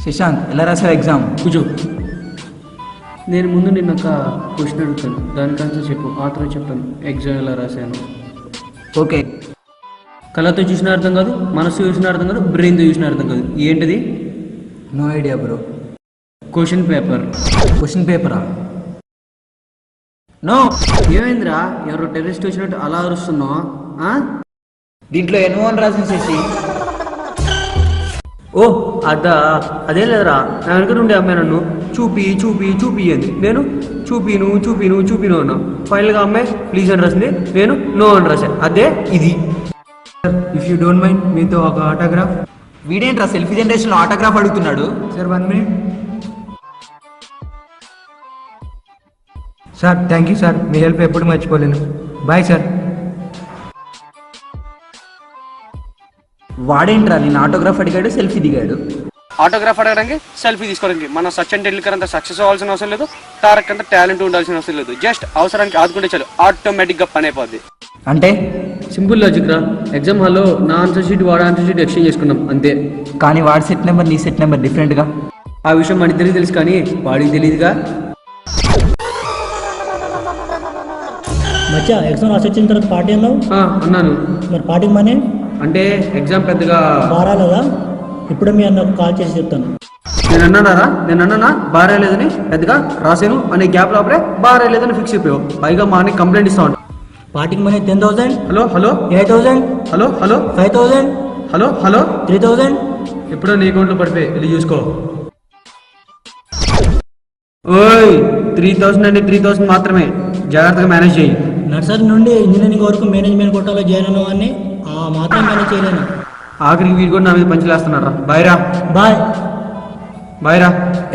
శశాంక్ ఎలా రాసావు ఎగ్జామ్? కూర్చో. నేను ముందు నిన్న ఒక క్వశ్చన్ అడుగుతాను, దానికి ఆన్సర్ చెప్పు. ఆత్రం చెప్తాను ఎగ్జామ్ ఎలా రాశాను. ఓకే. కళ్ళతో చూసిన అర్థం కాదు, మనసు చూసిన అర్థం కాదు, బ్రెయిన్తో చూసిన అర్థం కాదు. ఏంటిది? No idea bro. Question paper. Question పేపరా? నో. ఏమైందిరా, ఎవరో టెర్రరిస్ట్ వచ్చినట్టు అలా అరుస్తున్నావు? దీంట్లో ఎన్నో అని రాసిన శశి. ఓ అదే లేదురా, నా వెనక నుండి అమ్మాయి నన్ను చూపి చూపి చూపి అంది. నేను చూపిను అన్నా. ఫైనల్గా అమ్మాయి ప్లీజ్ అని రాసింది, నేను నో అని రాశాను. అదే ఇది. ఇఫ్ యూ డోంట్ మైండ్ మీతో ఒక ఆటోగ్రాఫ్. వీడేంట్రా సెల్ఫీ జనరేషన్లో ఆటోగ్రాఫ్ అడుగుతున్నాడు? Sir 1 minute. Sir thank you sir, me help ఎప్పుడు మర్చిపోలేను. Bye sir. వాడేంట్రా నేను ఆటోగ్రాఫ్ అడిగాడు, సెల్ఫీ దిగాడు. ఆటోగ్రాఫ్ అడగడానికి, సెల్ఫీ తీసుకోవడానికి మన సచిన్ టెండూల్కర్ అంత సక్సెస్ అవ్వాల్సిన అవసరం లేదు, తారక్ అంత టాలెంట్ ఉండాల్సిన అవసరం లేదు. జస్ట్ అవసరానికి ఆదుకుంటే చాలు, ఆటోమేటిక్గా పని అయిపోద్ది. అంటే సింపుల్ లాజిక్ రా. ఎగ్జామ్ హాల్లో నా ఆన్సర్ షీట్ వాడు ఆన్సర్ షీట్ ఎక్స్చేంజ్ చేసుకున్నాం అంతే. కానీ వాడి సెట్ నెంబర్ నీ సెట్ నెంబర్ డిఫరెంట్గా. ఆ విషయం మన ఇద్దరికి తెలుసు కానీ వాడికి తెలియదుగా. మచ్చా ఎగ్జామ్ రాసి వచ్చిన తర్వాత పార్టీ అన్నావు. అన్నాను. మరి పార్టీకి మనీ అంటే ఎగ్జామ్ పెద్దగా బారాలేదా? ఇప్పుడు మీ అన్నకు కాల్ చేసి చెప్తాను. నేను అన్నానా బాగా లేదని? పెద్దగా రాసాను అనే గ్యాప్ లోపలే బాగా లేదని ఫిక్స్ అయిపోయావు. పైగా మా అన్నకి కంప్లైంట్ ఇస్తా ఉంటా. పార్టీకి మనీ 10,000. హలో 8,000. హలో 5,000. హలో 3,000. ఎప్పుడో నీ అకౌంట్లో పడిపోయి వెళ్ళి చూసుకో. ఓయ్ 3,000 అంటే 3,000 మాత్రమే, జాగ్రత్తగా మేనేజ్ చేయి. నర్సరీ నుండి ఇంజనీరింగ్ వరకు మేనేజ్మెంట్ కోటాలో జాయిన్ అయిన వాడిని ఆ మాత్రం మేనేజ్ చేయలేను. ఆఖరికి వీరు కూడా నా మీద పంచులేస్తున్నారా. బాయ్ రా. బాయ్.